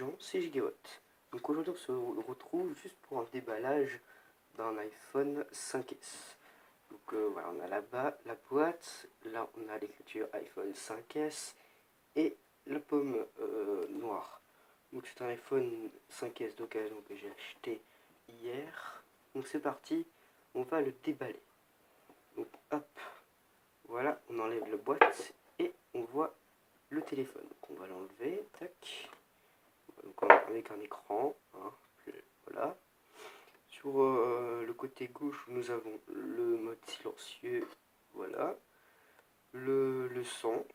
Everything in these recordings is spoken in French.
gens, c'est Gigawatt. Donc aujourd'hui on se retrouve juste pour un déballage d'un iPhone 5S. Donc voilà, on a là-bas la boîte, là on a l'écriture iPhone 5S et la pomme noire. Donc c'est un iPhone 5S d'occasion que j'ai acheté hier. Donc c'est parti, on va le déballer. Donc hop, voilà, on enlève la boîte et on voit le téléphone. Donc on va l'enlever, tac. Donc avec un écran, hein, voilà. Sur le côté gauche, nous avons le mode silencieux, voilà. Le son.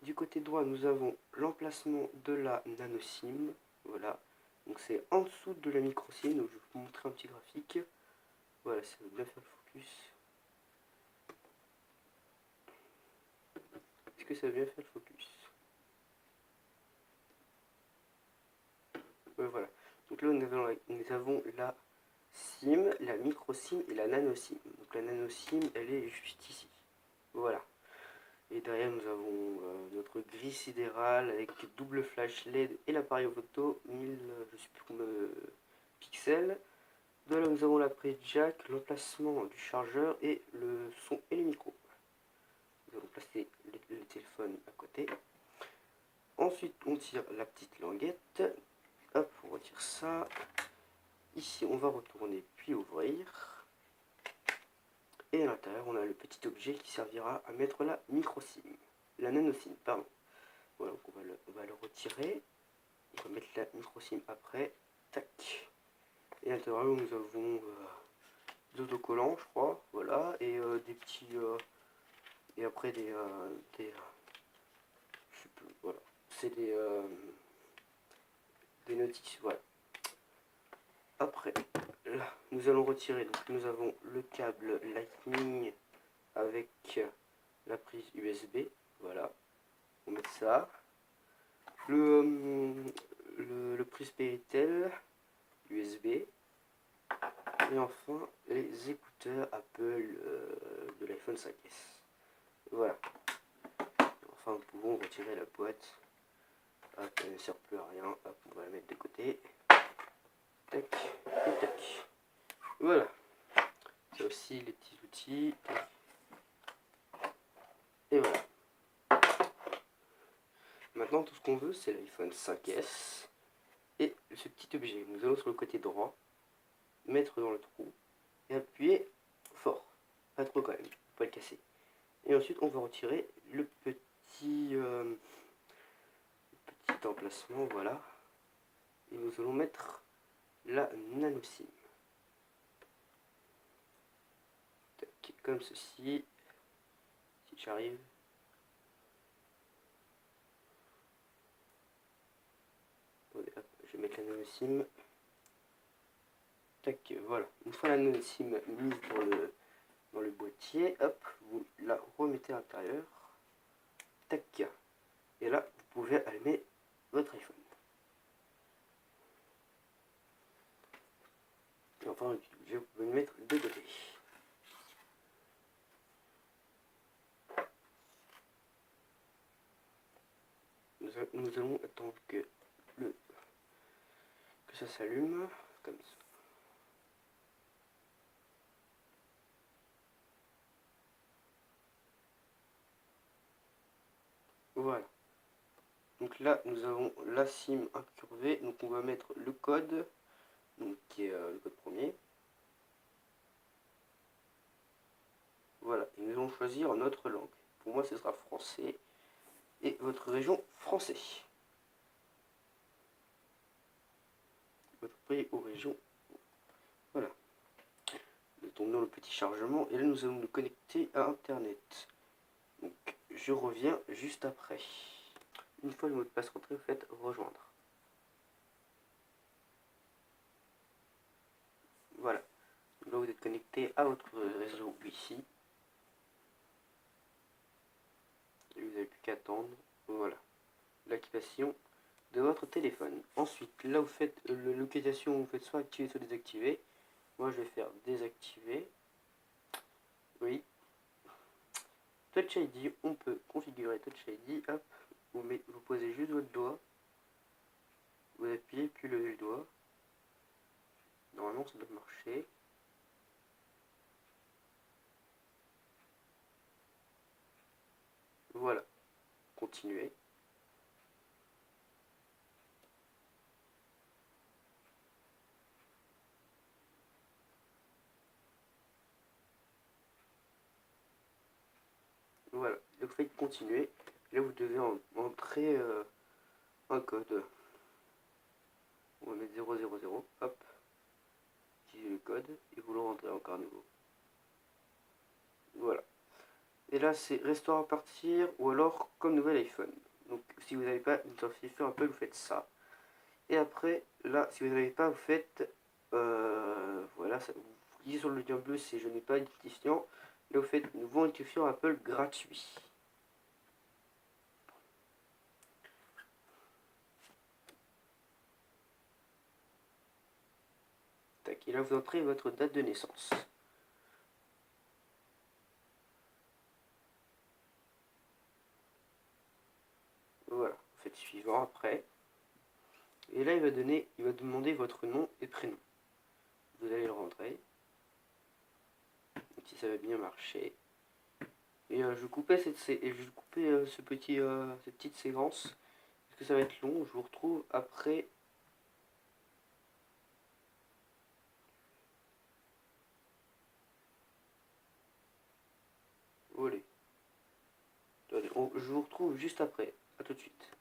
Du côté droit, nous avons l'emplacement de la nano SIM, voilà. Donc c'est en dessous de la micro SIM, donc je vais vous montrer un petit graphique. Voilà, ça va bien faire le focus. Est-ce que ça va bien faire le focus? Voilà. Donc là, nous avons la SIM, la micro SIM et la nano SIM. Donc la nano SIM, elle est juste ici. Voilà. Et derrière, nous avons notre grille sidérale avec double flash LED et l'appareil photo 1000, je sais plus combien pixels. De là, nous avons la prise jack, l'emplacement du chargeur et le son et les micros. Nous allons placer le téléphone à côté. Ensuite, on tire la petite languette. Hop, on retire ça. Ici, on va retourner puis ouvrir. Et à l'intérieur, on a le petit objet qui servira à mettre la micro SIM. La nano SIM, pardon. Voilà, donc on va le retirer. On va mettre la micro SIM après. Tac. Et à l'intérieur, nous avons des autocollants, je crois. Voilà. Et des petits. Et après je sais plus, voilà. C'est des notices, voilà. Après, là, nous allons retirer. Donc, nous avons le câble Lightning avec la prise USB. Voilà. On met ça. Le prise Péritel USB. Et enfin, les écouteurs Apple de l'iPhone 5S. Voilà. Enfin, nous pouvons retirer la boîte. Hop, elle ne sert plus à rien. Hop, on va la mettre de côté. Tac et tac. Voilà. C'est aussi les petits outils. Et voilà. Maintenant, tout ce qu'on veut, c'est l'iPhone 5S. Et ce petit objet, nous allons sur le côté droit, mettre dans le trou et appuyer fort. Pas trop quand même, faut pas le casser. Et ensuite, on va retirer le petit emplacement, voilà. Et nous allons mettre la nano SIM. Comme ceci. Si j'arrive. Je vais mettre la nano SIM. Tac, voilà. Une fois la nano SIM mise dans le boîtier, hop, vous la remettez à l'intérieur. Tac. Et là, vous pouvez allumer votre iPhone. Et enfin, je vais le mettre de côté. Nous allons attendre que ça s'allume, comme ça. Voilà. Donc là, nous avons la SIM incurvée. Donc on va mettre le code, donc, qui est le code premier. Voilà. Et nous allons choisir notre langue. Pour moi, ce sera français. Et votre région, français. Votre pays ou région. Voilà. Nous tombons dans le petit chargement. Et là, nous allons nous connecter à Internet. Donc, je reviens juste après. Une fois le mot de passe rentré, vous faites rejoindre. Voilà. Là, vous êtes connecté à votre réseau Wi-Fi. Et vous n'avez plus qu'à attendre. Voilà. L'activation de votre téléphone. Ensuite, là, vous faites la localisation, vous faites soit activer, soit désactiver. Moi, je vais faire désactiver. Oui. Touch ID, on peut configurer Touch ID. Hop, vous posez juste votre doigt. vous appuyez puis levez le doigt. Normalement ça doit marcher. Voilà, continuez. Voilà, et vous faites continuer. Là vous devez entrer un code. On va mettre 000, hop, utilisez le code et vous le rentrez encore à nouveau. Voilà. Et là c'est restaurer à partir ou alors comme nouvel iPhone. Donc si vous n'avez pas identifié un peu, vous faites ça. Et après, là, si vous n'avez pas, vous faites voilà, ça, vous cliquez sur le lien bleu, c'est je n'ai pas d'identifiant. Là vous faites nouveau identifiant Apple gratuit. Tac, et là vous entrez votre date de naissance. Voilà, vous faites suivant après. Et là il va demander votre nom et prénom. Vous allez le rentrer. Si ça va bien marcher. Et je coupais cette petite séquence parce que ça va être long. Je vous retrouve après. Voilà. Je vous retrouve juste après. A tout de suite.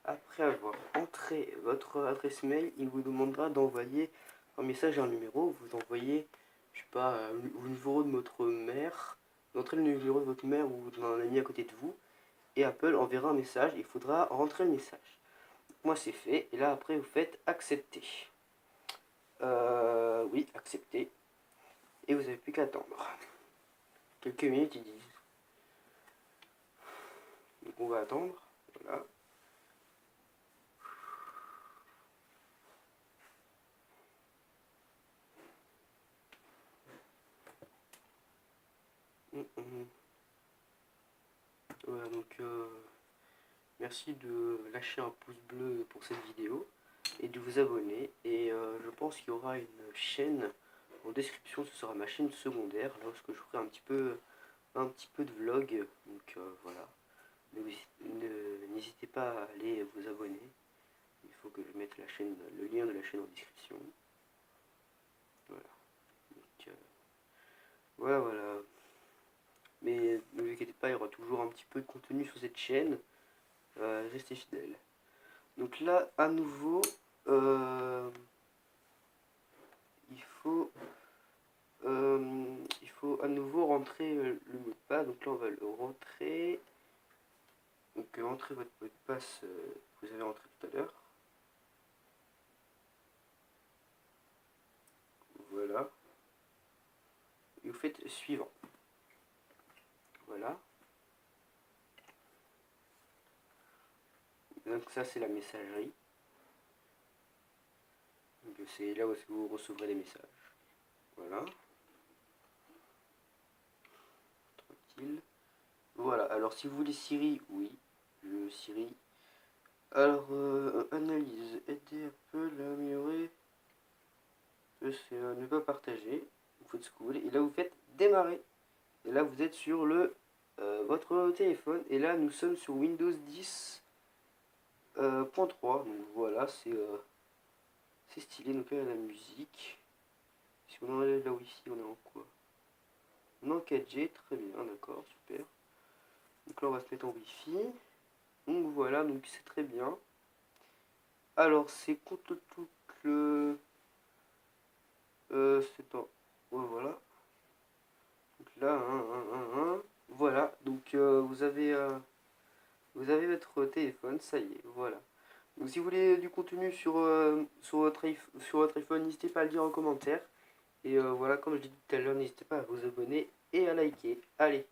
Après avoir entré votre adresse mail, il vous demandera d'envoyer un message et un numéro. Vous envoyez, je sais pas, le numéro de votre mère. Vous entrez le numéro de votre mère ou d'un ami à côté de vous. Et Apple enverra un message. Il faudra rentrer le message. Moi c'est fait. Et là après vous faites accepter. Oui, accepter. Et vous n'avez plus qu'à attendre. Quelques minutes ils disent. Donc on va attendre. Voilà. Voilà, donc merci de lâcher un pouce bleu pour cette vidéo et de vous abonner. Et je pense qu'il y aura une chaîne en description, ce sera ma chaîne secondaire, lorsque je ferai un petit peu de vlog. Donc voilà, n'hésitez pas à aller vous abonner. Il faut que je mette le lien de la chaîne en description. Voilà. Donc, voilà. Mais ne vous inquiétez pas, il y aura toujours un petit peu de contenu sur cette chaîne. Restez fidèles. Donc là, à nouveau, il faut à nouveau rentrer le mot de passe. Donc là, on va le rentrer. Donc rentrez votre mot de passe que vous avez rentré tout à l'heure. Voilà. Et vous faites suivant. Voilà. Donc ça, c'est la messagerie. C'est là où vous recevrez les messages. Voilà. Tranquille. Voilà. Alors, si vous voulez Siri, oui. Le Siri. Alors, analyse. Aider Apple à améliorer. C'est ne pas partager. Vous faites ce que vous voulez. Et là, vous faites démarrer. Et là, vous êtes sur votre téléphone. Et là, nous sommes sur Windows 10.3. Donc voilà, c'est stylé. Donc là, il y a la musique. Si on enlève la Wi-Fi, on est en quoi? On est en 4G, très bien, d'accord, super. Donc là, on va se mettre en Wi-Fi. Donc voilà, donc c'est très bien. Alors, c'est contre tout le... c'est en... Ouais, voilà. Donc là, voilà. Donc vous avez votre téléphone, ça y est, voilà. Donc si vous voulez du contenu sur votre iPhone, n'hésitez pas à le dire en commentaire. Et voilà, comme je l'ai dit tout à l'heure, n'hésitez pas à vous abonner et à liker. Allez.